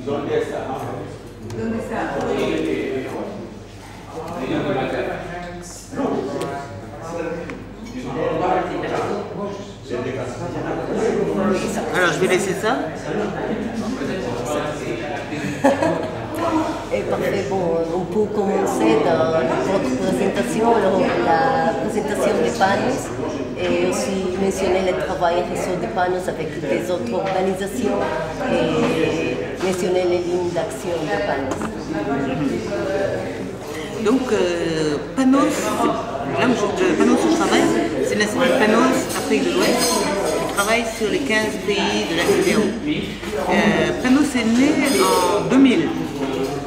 ¿Dónde está? Alors je vais laisser ça. Et parfait, bon, on peut commencer dans votre présentation, la présentation des panneaux et aussi mentionner le travail réseau des panneaux avec des autres organisations et mentionner les lignes d'action des panneaux. Donc Panos, là où le Panos où je travaille, c'est l'Institut Panos Afrique de l'Ouest qui travaille sur les 15 pays de la CEDEAO. Panos est né en 2000.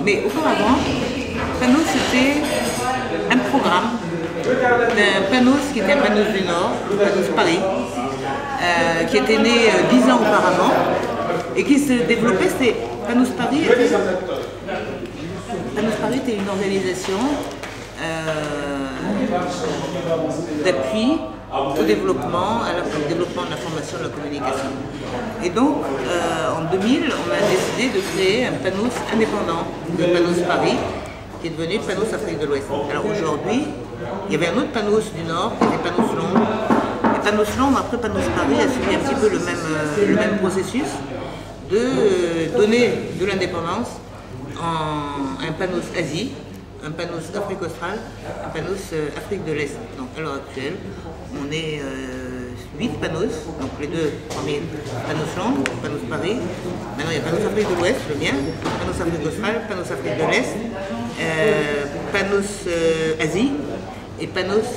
Mais auparavant, Panos c'était un programme d'un Panos qui était un Panos du Nord, Panos Paris, qui était né 10 ans auparavant et qui se développait. C'était Panos Paris. Panos Paris était une organisation d'appui au développement, au développement de l'information et de la communication. Et donc, en 2000, on a décidé de créer un Panos indépendant de Panos Paris, qui est devenu Panos Afrique de l'Ouest. Alors aujourd'hui, il y avait un autre Panos du Nord, qui était Panos Londres. Et Panos Londres, après Panos Paris, a suivi un petit peu le même processus de donner de l'indépendance en un Panos Asie, un Panos Afrique australe, un Panos Afrique de l'Est. Donc à l'heure actuelle, on est 8 Panos, donc les deux premiers, Panos Londres, Panos Paris. Maintenant il y a Panos Afrique de l'Ouest, le mien, Panos Afrique australe, Panos Afrique de l'Est, Panos Asie et Panos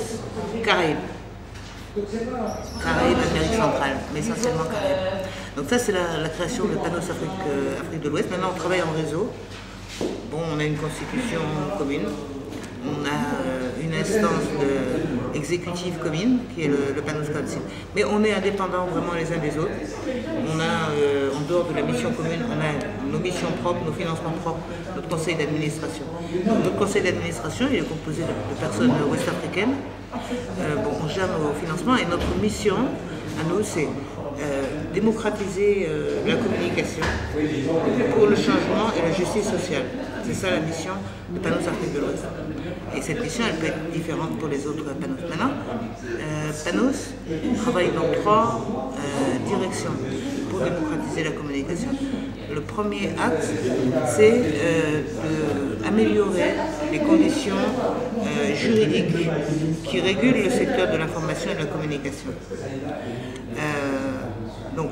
Caraïbes. Caraïbes, Amérique centrale, mais essentiellement Caraïbes. Donc ça c'est la création de Panos Afrique de l'Ouest. Maintenant on travaille en réseau. Bon, on a une constitution commune, on a une instance exécutive commune qui est le Panos Council. Mais on est indépendants vraiment les uns des autres. On a, en dehors de la mission commune, on a nos missions propres, nos financements propres, notre conseil d'administration. Notre conseil d'administration, il est composé de personnes ouest-africaines. On gère nos financements et notre mission à nous, c'est démocratiser la communication pour le changement et la justice sociale. C'est ça la mission de Panos Afrique de l'Ouest. Et cette mission, elle peut être différente pour les autres Panos. Maintenant, Panos travaille dans 3 directions pour démocratiser la communication. Le premier axe, c'est d'améliorer les conditions juridiques qui régulent le secteur de l'information et de la communication. Donc,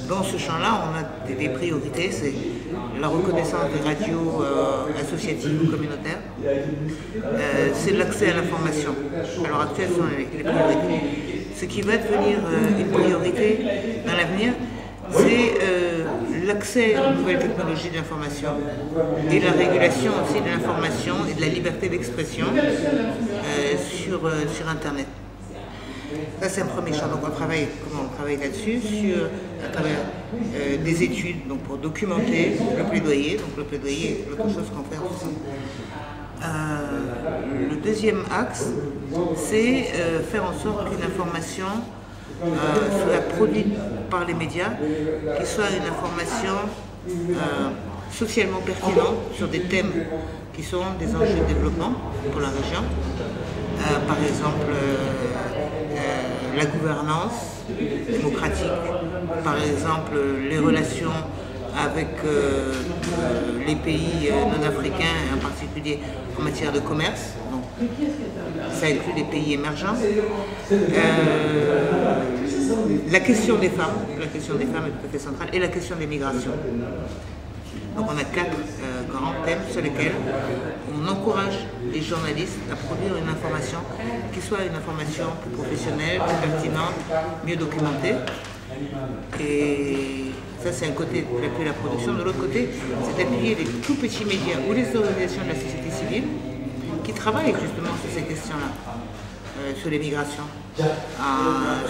dans ce champ-là, on a des priorités, c'est la reconnaissance des radios associatives ou communautaires, c'est l'accès à l'information. À l'heure actuelle, ce sont les priorités. Ce qui va devenir une priorité dans l'avenir, c'est l'accès aux nouvelles technologies de l'information et la régulation aussi de l'information et de la liberté d'expression sur Internet. Ça c'est un premier champ, donc on travaille là-dessus, à travers des études donc pour documenter le plaidoyer, donc le plaidoyer est l'autre chose qu'on fait aussi. Le deuxième axe, c'est faire en sorte qu'une information soit produite par les médias, qu'il soit une information socialement pertinente sur des thèmes qui sont des enjeux de développement pour la région. Par exemple, la gouvernance démocratique, par exemple les relations avec les pays non-africains, en particulier en matière de commerce, donc ça inclut les pays émergents. La question des femmes est tout à fait centrale, et la question des migrations. Donc on a 4 grands thèmes sur lesquels on encourage les journalistes à produire une information qui soit une information plus professionnelle, plus pertinente, mieux documentée. Et ça c'est un côté d'appuyer la production. De l'autre côté, c'est d'appuyer les tout petits médias ou les organisations de la société civile qui travaillent justement sur ces questions-là, sur les migrations,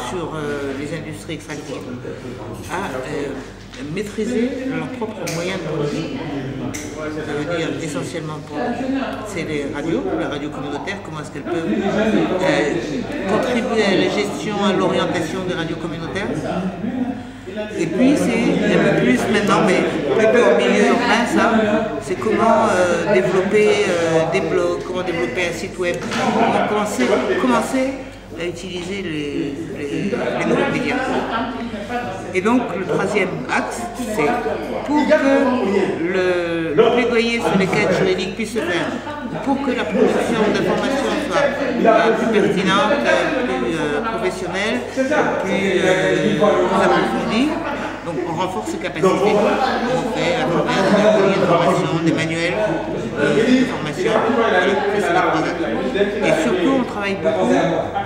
sur les industries extractives, à maîtriser leurs propres moyens de production. Ça veut dire essentiellement pour c'est les radios communautaires, comment est-ce qu'elles peuvent contribuer à la gestion, à l'orientation des radios communautaires. Et puis c'est un peu plus maintenant, mais plutôt au milieu urbain, c'est comment développer des blogs, comment développer un site web, comment commencer à utiliser les nouveaux médias. Et donc le troisième axe, c'est pour que le plaidoyer sur les cadres juridiques puisse se faire, pour que la production d'informations soit plus pertinente, plus professionnelle, plus approfondie. Donc on renforce ses capacités. On fait à travers des ateliers de formation, des manuels de formation. Ça, c'est la croisade. Et surtout, on travaille beaucoup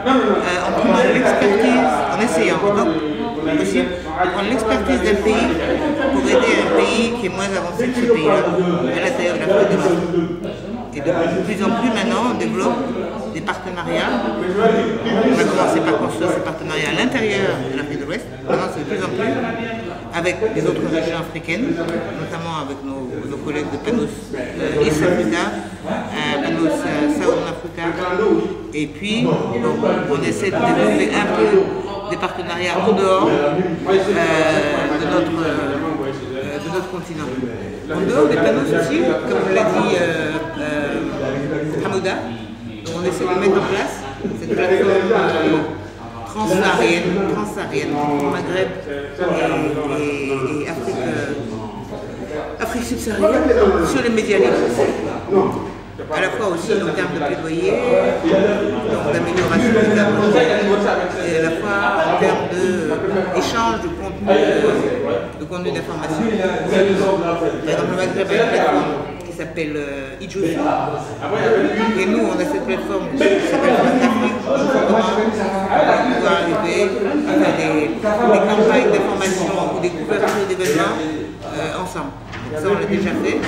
en prenant l'expertise, en essayant, donc possible, de prendre l'expertise d'un pays pour aider un pays qui est moins avancé que ce pays-là, à l'intérieur de l'Afrique de l'Ouest. Et de plus en plus maintenant, on développe des partenariats. On a commencé par construire ces partenariats à l'intérieur de l'Afrique de l'Ouest. Maintenant, c'est de plus en plus avec les autres régions africaines, notamment avec nos collègues de Panos East Africa, Panos Southern Africa. Et puis, on essaie de développer un peu des partenariats en dehors de notre continent. En dehors des Panos aussi, comme l'a dit Hamouda, on essaie de mettre en place cette plateforme transsaharienne entre Maghreb et Afrique subsaharienne sur les médias libres. À la fois aussi en termes de plaidoyer, d'amélioration des cadres, et à la fois en termes d'échange de contenu d'information. Par exemple, le Maghreb a une plateforme qui s'appelle Idjoussou. Et nous, on a cette plateforme qui s'appelle Afrique. Donc, comment pouvoir arriver à faire des campagnes d'information ou des couvertures d'événements ensemble. Donc ça, on l'a déjà fait.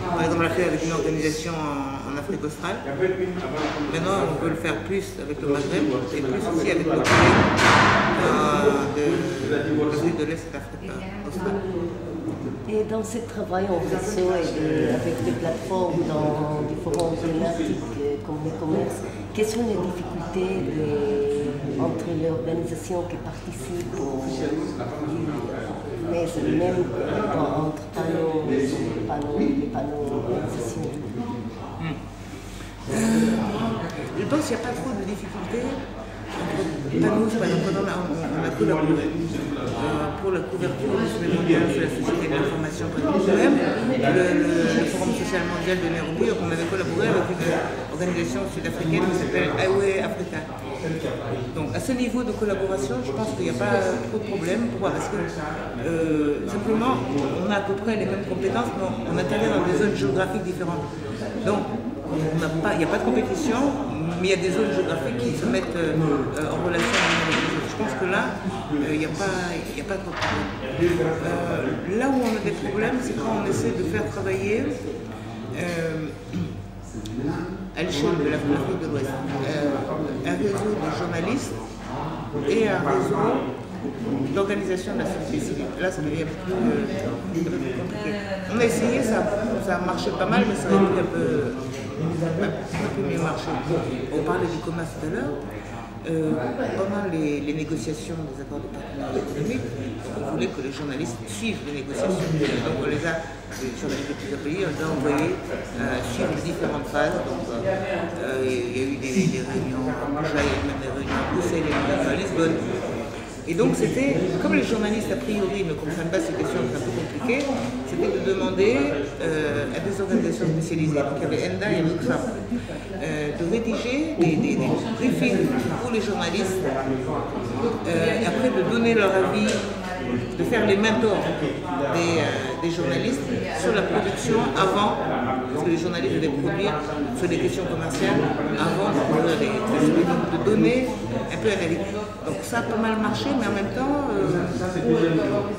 Par exemple, on l'a fait avec une organisation en Afrique australe. Maintenant, on peut le faire plus avec le Maghreb et plus aussi avec nos collègues de l'Afrique de l'Est et d'Afrique australe. Et dans ce travail en réseau et avec des plateformes dans différents thématiques comme le commerce, quelles sont les difficultés entre les organisations qui participent mais même entre les panneaux organisations? Je pense qu'il n'y a pas trop de difficultés entre panneaux. Par exemple, on a collaboré pour la couverture du sommet mondial sur la société de l'information. Même le Forum social mondial de Nairobi, on avait collaboré avec une organisation sud-africaine qui s'appelle Highway Africa. Donc à ce niveau de collaboration, je pense qu'il n'y a pas trop de problème. Pourquoi? Parce que simplement, on a à peu près les mêmes compétences, mais on intervient dans des zones géographiques différentes. Donc il n'y a pas de compétition, mais il y a des zones géographiques qui se mettent en relation avec les autres. Je pense que là, il n'y a pas trop de problème. Là où on a des problèmes, c'est quand on essaie de faire travailler à l'échelle de l'Afrique de l'Ouest un réseau de journalistes et un réseau d'organisation de la société civile. Là, ça devient un peu plus compliqué. On a essayé, ça a marché pas mal, mais ça aurait pu un peu mieux marcher. On parlait du commerce tout à l'heure. Pendant les négociations des accords de partenariat économique, on voulait que les journalistes suivent les négociations. Donc on les a, les journalistes de plusieurs pays, on les a envoyés suivre les différentes phases. Donc il y a eu des réunions à Abuja, il y a eu même des réunions à Bruxelles, il y a eu des réunions à Lisbonne. Et donc c'était, comme les journalistes a priori ne comprennent pas ces questions, c'est un peu compliqué, c'était de demander à des organisations spécialisées, donc il y avait ENDA et Oxfam, de rédiger des briefings pour les journalistes, et après de donner leur avis, de faire les mentors des journalistes sur la production avant, parce que les journalistes devaient produire sur des questions commerciales avant de produire de donner un peu un avis. Donc ça a pas mal marché, mais en même temps,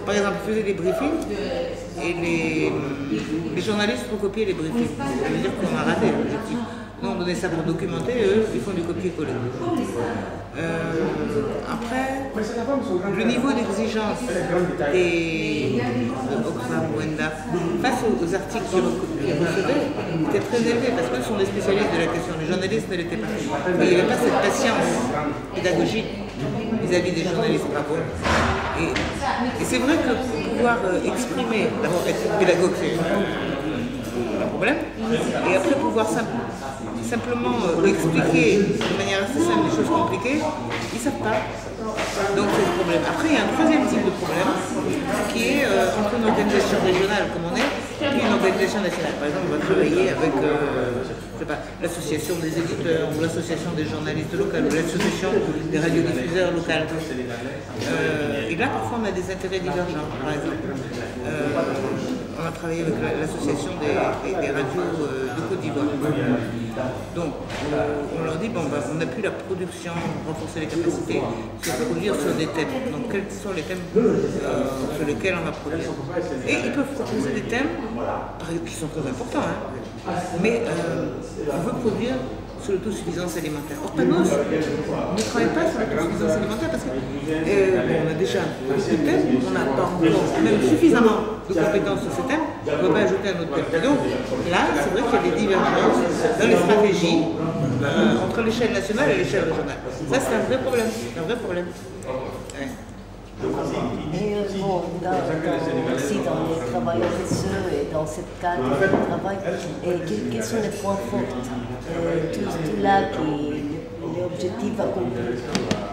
par exemple, ils faisaient des briefings et les journalistes recopiaient les briefings. Ça veut dire qu'on a raté l'objectif. Nous, on donnait ça pour documenter, eux, ils font du copier-coller. Après, le niveau d'exigence des Oxfam ou ENDA face aux articles qu'ils recevaient était très élevé parce qu'eux sont des spécialistes de la question. Les journalistes ne l'étaient pas. Mais il n'y avait pas cette patience pédagogique vis-à-vis des journalistes bravo. Et c'est vrai que pour pouvoir exprimer, d'abord être pédagogue, c'est problème. Et après pouvoir simplement expliquer de manière assez simple des choses compliquées, ils ne savent pas. Donc c'est le problème. Après, il y a un troisième type de problème qui est entre une organisation régionale comme on est et une organisation nationale. Par exemple, on va travailler avec l'association des éditeurs ou l'association des journalistes locaux ou l'association des radiodiffuseurs locaux. Et là, parfois, on a des intérêts divergents. Par exemple, on a travaillé avec l'association des radios de Côte d'Ivoire. Donc, on leur dit, bon, on n'a plus la production, renforcer les capacités, se produire sur des thèmes. Donc, quels sont les thèmes sur lesquels on va produire? Et ils peuvent proposer des thèmes qui sont très importants, hein, mais on veut produire sur l'autosuffisance alimentaire. Or, Panos ne travaille pas sur l'autosuffisance alimentaire parce qu'on a déjà beaucoup de thèmes, on n'a pas encore même suffisamment de compétences sur ces thèmes, on ne peut pas ajouter un autre thème. Donc là, c'est vrai qu'il y a des divergences dans les stratégies entre l'échelle nationale et l'échelle régionale. Ça, c'est un vrai problème. C'est un vrai problème. Ouais. Et bon, aussi dans le travail RSE et dans ce cadre de travail, quels sont les points forts, tout là les objectifs accomplis?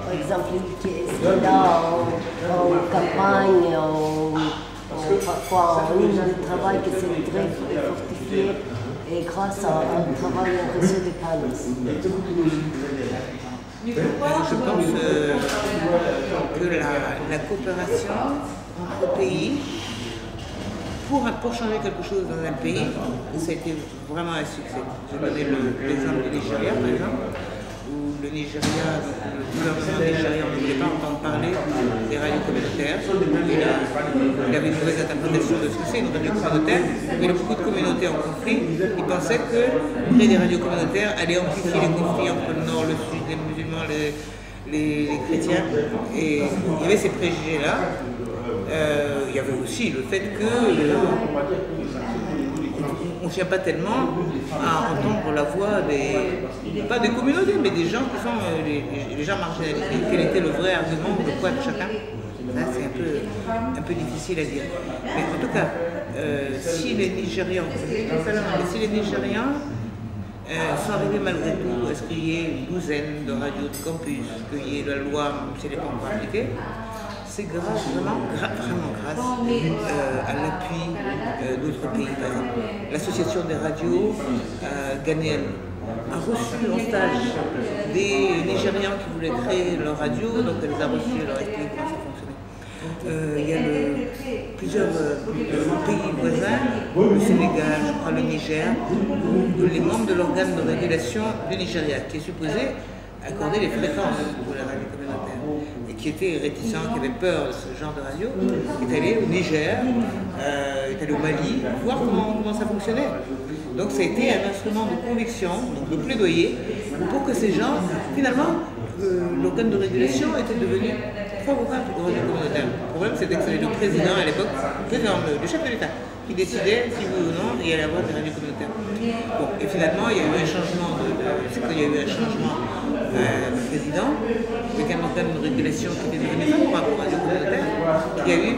Par exemple, est-ce qu'il y a en campagne, parfois en ligne de travail que c'est très fortifié et grâce à un travail RSE de Panos? Je pense que la coopération entre pays, pour changer quelque chose dans un pays, ça a été vraiment un succès. Je vais donner l'exemple du Nigeria, par exemple, où le Nigeria, le gouvernement nigérian ne voulait pas entendre parler des radios communautaires. Il avait une mauvaise interprétation de ce que c'est une radio communautaire. Il y a beaucoup de communautés en conflit. Il pensait que créer des radios communautaires allait amplifier les conflits entre le nord, le sud, les musulmans, les chrétiens. Et il y avait ces préjugés-là. Il y avait aussi le fait que on ne tient pas tellement à entendre la voix pas des communautés, mais des gens qui sont les gens marginalisés. Quel était le vrai argument, le poids de chacun? Là, c'est un peu difficile à dire. Mais en tout cas, si les Nigérians sont arrivés malgré tout à ce qu'il y ait une douzaine de radios de campus, qu'il y ait la loi, même si elle n'est pas encore appliquée, c'est grâce, vraiment grâce à l'appui d'autres pays. Par exemple, l'association des radios ghanéennes a reçu en stage des Nigérians qui voulaient créer leur radio, donc elle les a reçus, elle leur a expliqué comment ça fonctionnait. Il y a plusieurs pays voisins, le Sénégal, je crois le Niger, où les membres de l'organe de régulation du Nigeria, qui est supposé accorder les fréquences pour la radio communautaire, et qui était réticent, qui avait peur de ce genre de radio, est allé au Niger, est allé au Mali, voir comment ça fonctionnait. Donc ça a été un instrument de conviction, donc de plaidoyer, pour que ces gens, finalement, l'organe de régulation était devenu favorable aux radios communautaires. Le problème, c'était que c'était le président à l'époque, le chef de l'État, qui décidait si oui ou non il y allait avoir des radios communautaires. Bon, et finalement, il y a eu un changement de président, avec un organe de régulation qui était devenu favorable aux radios communautaires, qui a eu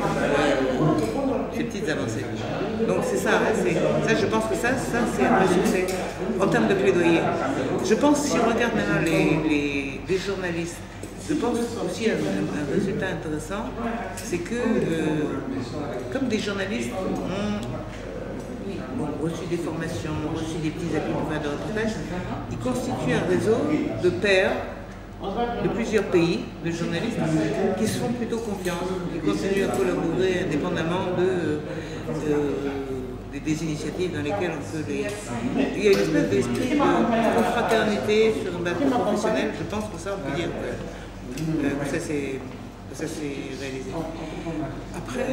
ces petites avancées. Donc c'est ça, je pense que ça c'est un vrai succès en termes de plaidoyer. Je pense, si on regarde maintenant les journalistes, je pense aussi à un résultat intéressant, c'est que comme des journalistes ont reçu des formations, ont reçu des petits appuis pour faire de reportage, ils constituent un réseau de pairs de plusieurs pays, de journalistes, qui se font plutôt confiance, qui continuent à collaborer indépendamment des initiatives dans lesquelles on peut les... Il y a une espèce d'esprit de confraternité sur une base professionnelle, je pense que ça, on peut dire que ça s'est réalisé. Après,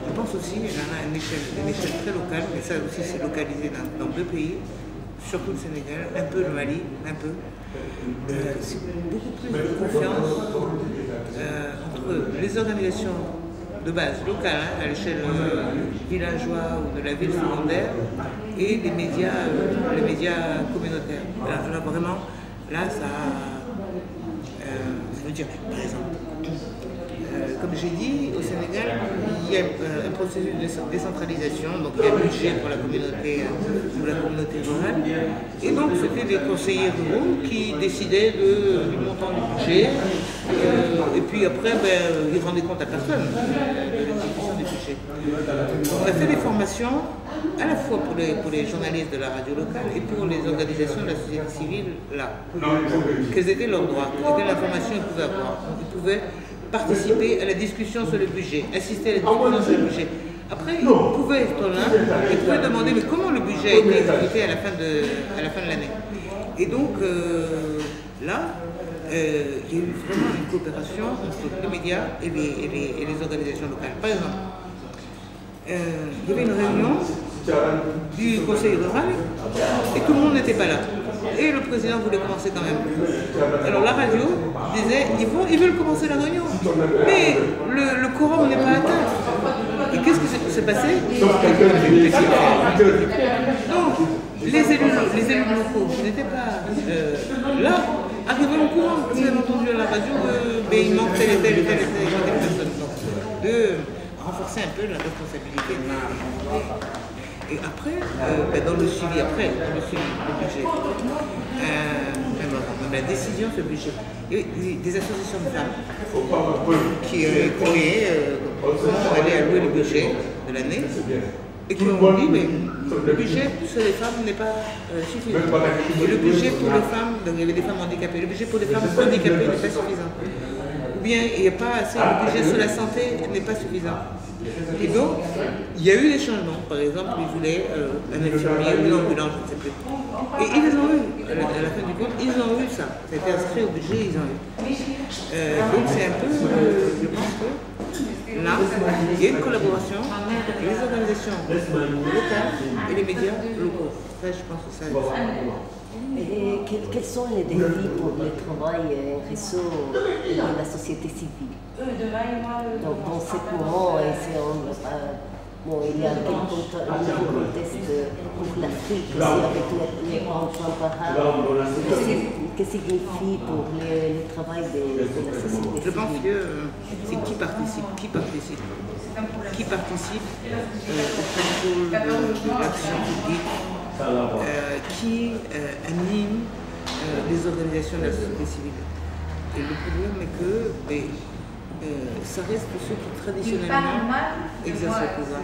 je pense aussi qu'il y en a une échelle très locale, mais ça aussi c'est localisé dans deux pays, surtout le Sénégal, un peu le Mali, un peu. C'est beaucoup plus de confiance entre les organisations de base locales, à l'échelle villageoise ou de la ville secondaire, et les médias communautaires. Alors vraiment, là, ça... je veux dire, par exemple, comme j'ai dit, au Sénégal, il y a un processus de décentralisation, donc il y a un budget pour la communauté rurale. Et donc c'était des conseillers ruraux qui décidaient du montant du budget. Et puis après, ils rendaient compte à personne de l'exécution du budget. On a fait des formations à la fois pour les journalistes de la radio locale et pour les organisations de la société civile là. Quels étaient leurs droits, quelle information ils pouvaient avoir. Donc, ils pouvaient participer à la discussion sur le budget, assister à la discussion sur le budget. Après, ils pouvaient être là, ils pouvaient demander mais comment le budget a été exécuté à la fin de l'année. Et donc là, il y a eu vraiment une coopération entre les médias et les organisations locales. Par exemple, il y avait une réunion du conseil rural et tout le monde n'était pas là. Et le président voulait commencer quand même. Alors la radio disait, ils veulent commencer la réunion, mais le quorum n'est pas atteint. Et qu'est-ce qui s'est passé? Donc, les élus locaux qui n'étaient pas là arrivaient au courant, vous avez entendu à la radio, il manque telle et telle personne. Donc, de renforcer un peu la responsabilité. Et après, dans le suivi du budget, même la décision sur le budget, il y a des associations de femmes qui ont créé comment aller allouer le budget de l'année et qui ont dit mais le budget sur les femmes n'est pas suffisant. Et le budget pour les femmes, donc il y avait des femmes handicapées, le budget pour les femmes handicapées n'est pas suffisant. Ou bien il n'y a pas assez, le budget sur la santé n'est pas suffisant. Et donc, il y a eu des changements. Par exemple, ils voulaient un infirmier ou une ambulance, je ne sais plus. Et ils les ont eu. À la fin du compte, ils ont eu ça. Ça a été inscrit au budget, ils ont eu. Donc c'est un peu, je pense que là, il y a une collaboration entre les organisations locales et les médias locaux. Ça, je pense que ça. Et quels sont les défis pour le travail réseau de la société civile? Donc, dans ce moment, il y a un nouveau contexte pour l'Afrique aussi avec les grands imparables. Que signifie pour le travail de la société civile? Je pense que c'est qui participe au contrôle de l'action publique, qui anime les organisations de la société civile. Et le problème est que ça reste ceux qui traditionnellement exercent le pouvoir.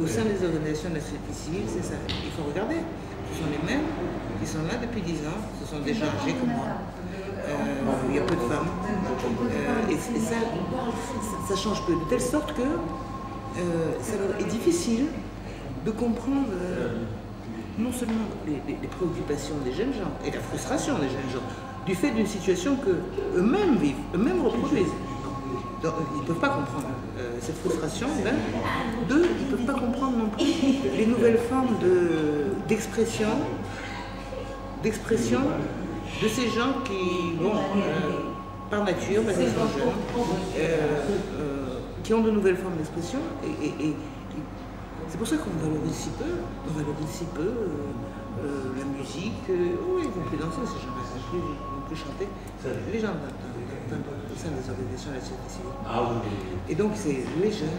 Au sein des organisations de la société civile, c'est ça. Il faut regarder. Ce sont les mêmes qui sont là depuis 10 ans. Ce sont des gens âgés comme moi. Il y a peu de femmes. Et ça change peu. De telle sorte que ça leur est difficile de comprendre non seulement les préoccupations des jeunes gens et la frustration des jeunes gens, du fait d'une situation qu'eux-mêmes vivent, eux-mêmes reproduisent. Donc, ils ne peuvent pas comprendre cette frustration. Deux, ils ne peuvent pas comprendre non plus les nouvelles formes d'expression de ces gens qui, par nature, parce qu'ils sont jeunes, qui ont de nouvelles formes d'expression. Et c'est pour ça qu'on valorise si peu. On valorise si peu la musique. Oui, ils ne vont plus danser, ces gens-là. Ils ne vont plus chanter. Les gens au sein des organisations de la société civile. Et donc, c'est les jeunes,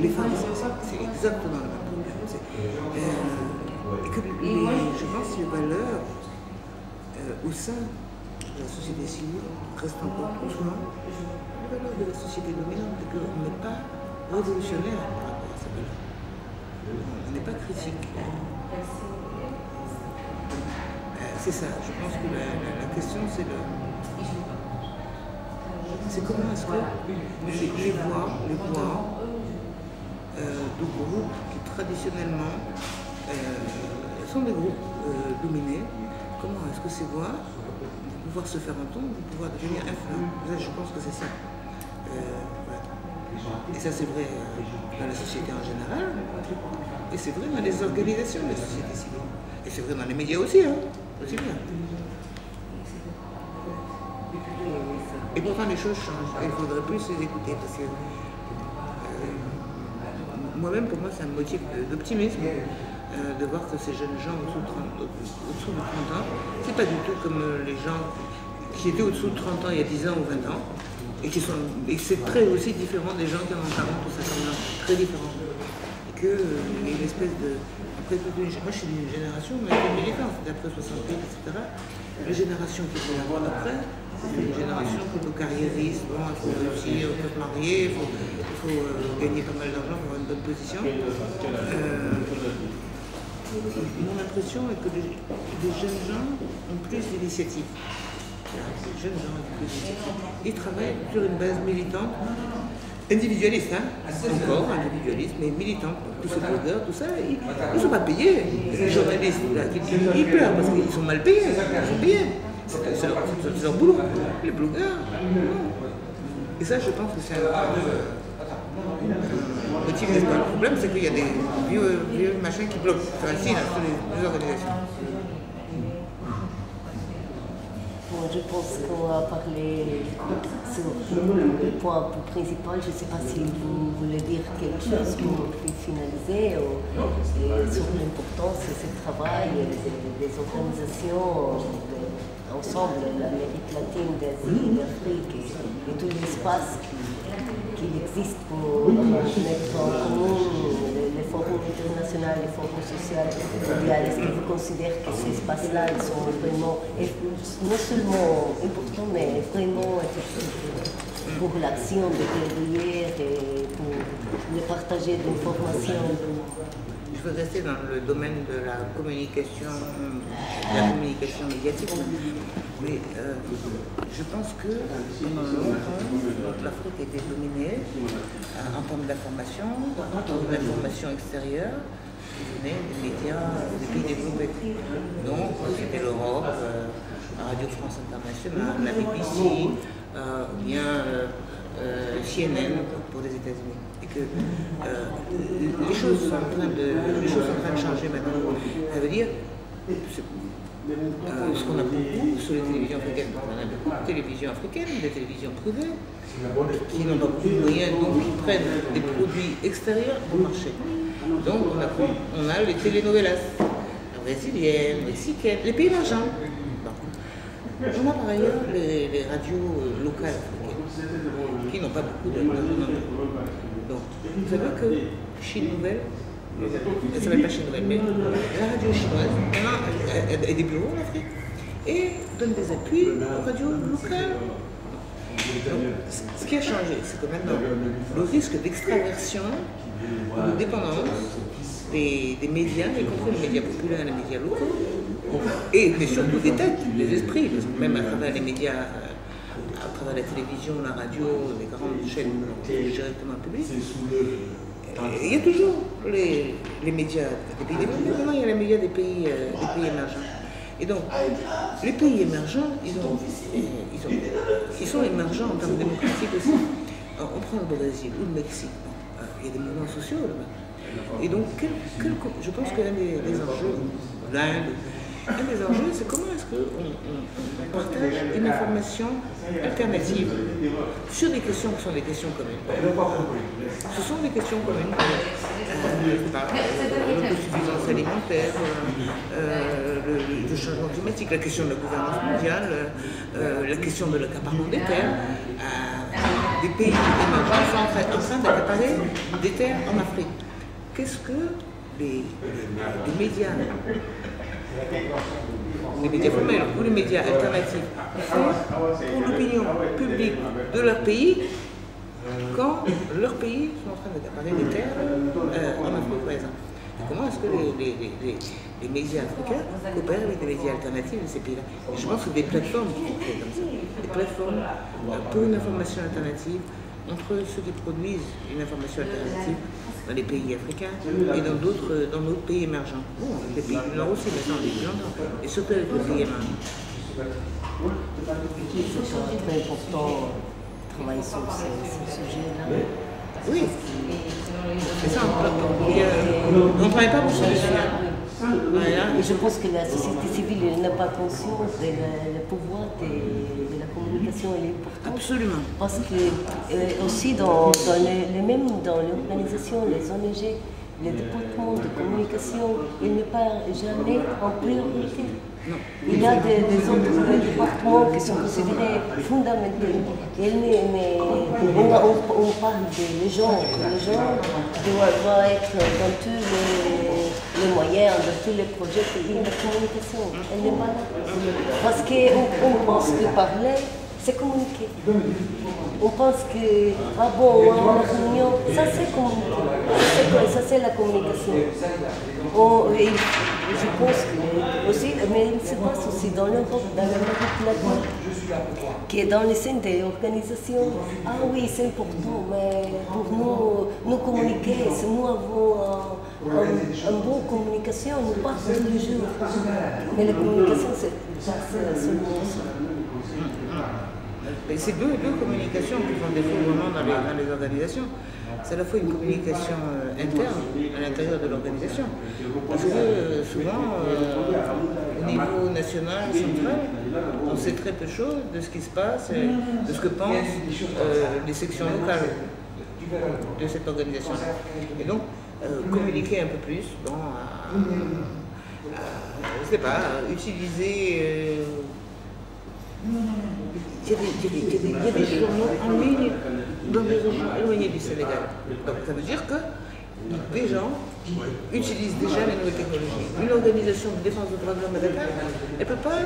les femmes, c'est exactement le même problème. Et que je pense que les valeurs au sein de la société civile restent encore trop souvent les valeurs de la société dominante, et qu'on n'est pas révolutionnaire par rapport à ces valeurs. On n'est pas critique. C'est ça, je pense que la question c'est comment est-ce que les voix de groupes qui traditionnellement sont des groupes dominés, comment est-ce que ces voix vont pouvoir se faire entendre, vont pouvoir devenir influents? Je pense que c'est ça. Et ça c'est vrai dans la société en général, et c'est vrai dans les organisations de la société civile. Et c'est vrai dans les médias aussi, aussi bien. Et pourtant les choses changent, il faudrait plus les écouter parce que moi-même, pour moi, c'est un motif d'optimisme de voir que ces jeunes gens au-dessous de 30 ans, c'est pas du tout comme les gens qui étaient au-dessous de 30 ans il y a 10 ans ou 20 ans, et c'est très aussi différent des gens qui en ont 40 ou 50 ans, très différent. Et qu'il y a une espèce de... Après, moi je suis d'une génération, mais militante, d'après 68, etc. Les générations qui sont là après, c'est une génération plutôt carriériste, bon, il faut réussir, il faut se marier, il faut gagner pas mal d'argent pour avoir une bonne position. Mon impression est que les jeunes gens ont plus d'initiative. Les jeunes gens ont plus d'initiative. Ils travaillent sur une base militante, individualiste, hein, encore individualiste, mais militante. Tous ces blogueurs, tout ça, ils ne sont pas payés. Les journalistes, là, ils pleurent parce qu'ils sont mal payés. Ils sont payés. C'est leur boulot. Les blogueurs, non. Et ça, je pense que c'est un motif d'espoir. Le problème, c'est qu'il y a des vieux machins qui bloquent. Enfin, si, là, sur les organisations. Bon, je pense qu'on va parler sur le point principal. Je ne sais pas si vous voulez dire quelque chose pour finaliser sur l'importance de ce travail des organisations ensemble, l'Amérique latine, d'Asie, d'Afrique et tout l'espace qu'il existe pour mettre en commun les forums internationaux, les forums sociaux, mondiaux. Est-ce que vous considérez que ces espaces-là sont vraiment, non seulement importants, mais vraiment effectifs pour l'action de guerriers et pour le partager d'informations? Je veux rester dans le domaine de la communication médiatique, mais je pense que pendant longtemps, l'Afrique était dominée en termes d'information, d'information extérieure, qui venait des médias des pays développés. Donc c'était l'Europe, Radio France Internationale, la BBC, bien CNN pour les États-Unis. Et que les choses sont en train de changer maintenant. Ça veut dire ce qu'on a beaucoup sur les télévisions africaines. On a beaucoup de télévisions africaines, des télévisions privées, qui n'ont pas beaucoup de moyens, donc qui prennent des produits extérieurs au marché. Donc on a les telenovelas brésiliennes, mexicaines, les pays émergents. On a par ailleurs les radios locales africaines, qui n'ont pas beaucoup de donc, vous savez que Chine Nouvelle, elle ne s'appelle pas Chine Nouvelle, mais la radio chinoise, maintenant, elle a des bureaux en Afrique et donne des appuis aux radios locales. Donc, ce qui a changé, c'est que maintenant, le risque d'extraversion, de dépendance des médias, y compris les médias populaires et les médias locaux, mais surtout des têtes, des esprits, parce que même à travers les médias, à travers la télévision, la radio, les grandes chaînes directement publiques, il y a toujours les médias des pays développés, maintenant il y a les médias des pays émergents. Et donc, les pays émergents, ils sont émergents en termes démocratiques aussi. Alors, on prend le Brésil ou le Mexique, il y a des mouvements sociaux là-bas. Et donc, je pense qu'un des enjeux, l'Inde, un des enjeux, c'est comment est-ce qu'on partage une information alternative sur des questions qui sont des questions communes. Ce sont des questions communes, l'autosuffisance alimentaire, le changement climatique, la question de la gouvernance mondiale, la question de l'accaparement des terres. Des pays émergents sont en train d'accaparer des terres en Afrique. Qu'est-ce que les médias formels ou les médias alternatifs font pour l'opinion publique de leur pays quand leurs pays sont en train d'accaparer des terres en Afrique, par exemple? Comment est-ce que les médias africains coopèrent avec des médias alternatifs de ces pays-là? Je pense que des plateformes qui sont créées comme ça, des plateformes pour une information alternative entre ceux qui produisent une information alternative dans les pays africains et dans d'autres pays émergents. Bon, les pays du Nord aussi, maintenant, depuis longtemps, et surtout avec les pays émergents. C'est très important de travailler sur ce sujet-là. Oui, c'est ça, on ne travaille pas beaucoup dessus. Voilà. Et je pense que la société civile n'a pas conscience du pouvoir de la communication, elle est importante. Absolument. Parce que aussi dans l'organisation, les ONG, le département de communication, il n'est pas jamais en priorité. Non. Il y a des autres départements qui sont considérés fondamentaux. On parle des gens, que les gens doivent être dans tous les moyens, dans tous les projets et la communication. Elle n'est pas là. Parce qu'on pense que parler, c'est communiquer. On pense que, ah bon, la réunion, ça c'est communiquer. Ça c'est la communication. Je pense que aussi, mais il se passe aussi dans l'Europe, dans l'Amérique latine, qui est dans les scènes des organisations. Ah oui, c'est important, mais pour nous communiquer, si nous avons une bonne communication, nous parlons tous les jours. Mais la communication, c'est seulement ça. C'est deux communications qui font défaut vraiment dans les organisations. C'est à la fois une communication interne, à l'intérieur de l'organisation. Parce que souvent, au niveau national, central, on sait très peu de choses de ce qui se passe, de ce que pensent les sections locales de cette organisation. Et donc, communiquer un peu plus, je ne sais pas, utiliser... Il y a des journaux en ligne dans des régions éloignées du Sénégal. Donc ça veut dire que des gens utilisent déjà les nouvelles technologies. Une organisation de défense des droits de l'homme à Dakar, elle ne peut pas,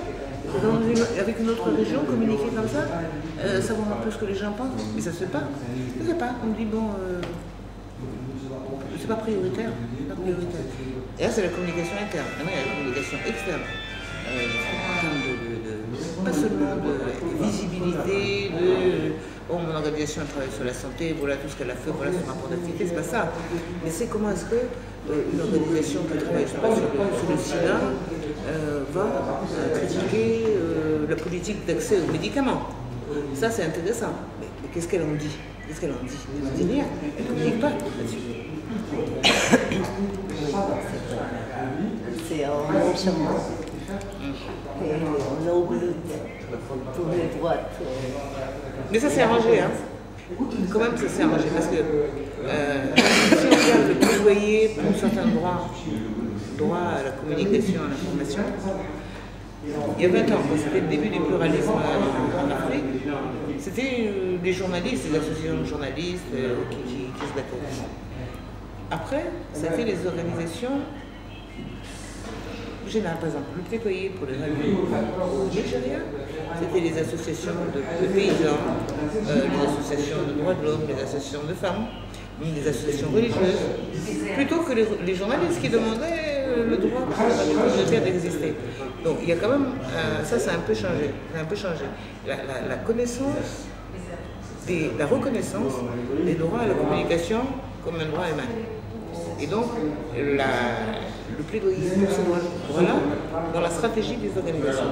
avec une autre région, communiquer comme ça, savoir un peu ce que les gens pensent. Mais ça ne se fait pas. Ça ne se fait pas. On dit, bon, c'est pas prioritaire. Et là, c'est la communication interne. Maintenant, il y a la communication externe. En termes pas seulement de visibilité, mon organisation travaille sur la santé, voilà tout ce qu'elle a fait, voilà son rapport d'activité, c'est pas ça. Mais c'est comment est-ce qu'une organisation qui travaille sur le sida va critiquer la politique d'accès aux médicaments. Ça, c'est intéressant. Mais qu'est-ce qu'elle en dit? Elle ne dit rien, elle ne communique pas là-dessus. C'est un bon chemin. Et on lutte pour les droits. Mais ça s'est arrangé, hein. Quand même, ça s'est arrangé parce que si on regarde le plaidoyer pour certains droits à la communication, à l'information, il y a 20 ans, quand c'était le début du pluralisme en Afrique, c'était les journalistes, les associations de journalistes qui se battaient. Après, ça a été les organisations générales, par exemple, le plaidoyer pour les radios au Nigeria, c'était les associations de paysans, les associations de droits de l'homme, les associations de femmes, les associations religieuses, plutôt que les journalistes qui demandaient le droit pour la radio communautaire d'exister. Donc il y a quand même, ça a un peu changé. La connaissance, la reconnaissance des droits à la communication comme un droit humain. Et donc, le plaidoyer pour ce droit-là, dans la stratégie des organisations.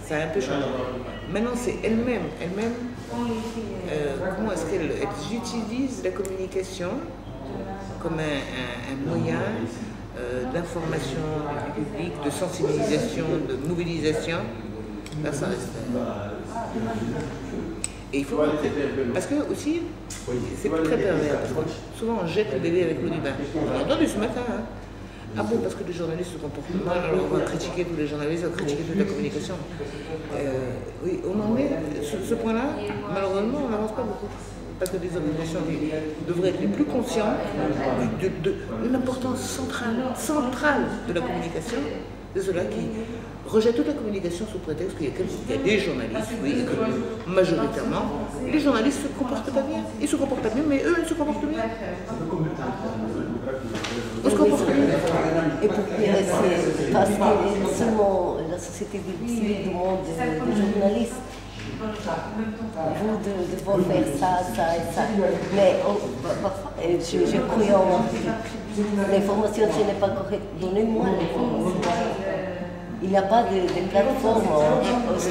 Ça a un peu changé. Maintenant, c'est elles-mêmes, comment est-ce qu'elles utilisent la communication comme un moyen d'information du public, de sensibilisation, de mobilisation. Là, ça reste. Et il faut parce que aussi, c'est très pervers. Parce que souvent on jette le bébé avec l'eau du bain. On a entendu ce matin. Hein. Ah bon, parce que les journalistes se comportent mal, alors on va critiquer tous les journalistes, on va critiquer toute la communication. Oui, on en est sur ce point-là, malheureusement, on n'avance pas beaucoup. Parce que des organisations devraient être les plus conscientes de l'importance centrale de la communication, de ceux-là qui rejettent toute la communication sous prétexte qu'il y a des journalistes, oui, et que majoritairement, les journalistes ne se comportent pas bien. Ils se comportent pas bien, mais eux, ils se comportent bien. On se comporte bien. Et pour c'est parce que seulement la société civile demande des journalistes. Vous devez faire ça et ça. Mais parfois, je crois en l'information, ce n'est pas correct. Donnez-moi l'information. Il n'y a pas de plateforme,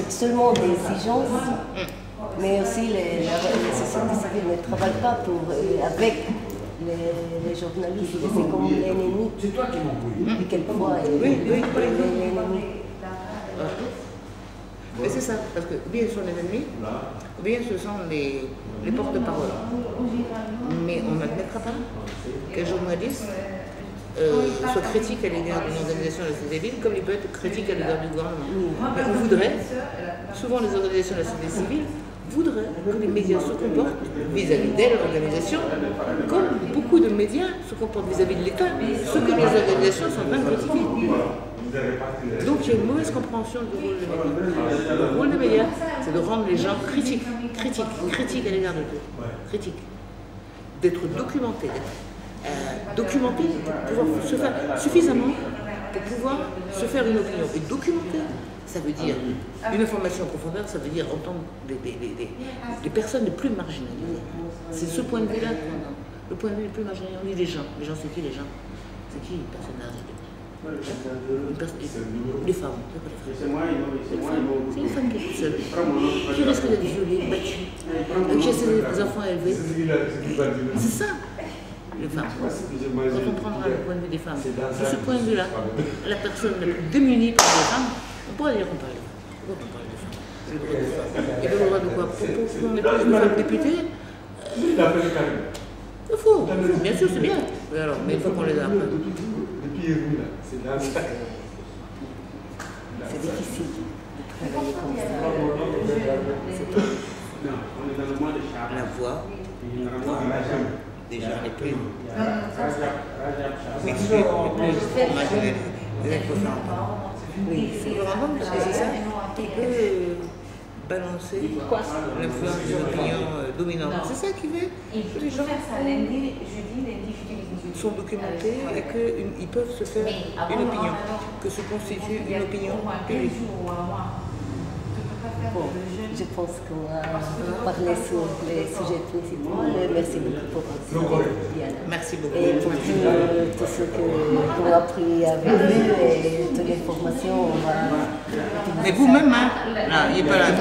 seulement des exigences, mais aussi les sociétés civiles ne travaillent pas avec les journalistes, c'est comme l'ennemi. Quelquefois, l'ennemi. Mais c'est ça, parce que bien ce sont les ennemis, ou bien ce sont les porte-parole. Mais on n'admettra pas qu'un journaliste soit critique à l'égard d'une organisation de la société civile, comme il peut être critique à l'égard du gouvernement. Mais on voudrait, souvent les organisations de la société civile voudraient que les médias se comportent vis-à-vis d'elle, l'organisation, comme beaucoup de médias se comportent vis-à-vis de l'État, ce que les organisations sont en train de critiquer. Donc il y a une mauvaise compréhension du rôle des médias. Le rôle des médias, c'est de rendre les gens critiques à l'égard de tout, critiques, d'être documentés, documentés pour pouvoir se faire suffisamment pour pouvoir se faire une opinion. Et documenter, ça veut dire une information en profondeur, ça veut dire entendre des personnes les plus marginalisées. C'est ce point de vue-là qu'on a. Le point de vue le plus marginalisé, on dit les gens. Les gens, c'est qui les gens? C'est qui les personnes âgées? Les femmes. C'est une femme qui est toute seule, qui risque d'être violée, battue, qui a ses enfants à élever. C'est ça, les femmes. Quand on prendra le point de vue des femmes, de ce point de vue-là, la personne la plus démunie par les femmes, on pourrait dire qu'on parle de femmes. Pourquoi on parle de femmes? Et le droit de quoi? Pour qu'on ait plus de femmes députées, il faut. Bien sûr, c'est bien. Mais il faut qu'on les a. C'est difficile de travailler comme ça. La voix des gens les plus marginalisés. Oui, c'est vraiment parce que c'est ça qui peut balancer l'influence des opinions dominantes. C'est ça qui fait que les gens sont documentés et qu'ils peuvent se faire une opinion, que se constitue une opinion publique. Bon, je pense qu'on va parler sur les sujets principaux. Merci beaucoup pour votre Diana. Merci beaucoup. Et pour tout ce qu'on a appris avec vous et toute l'information, on va... Mais vous-même, hein, là, il n'est pas là.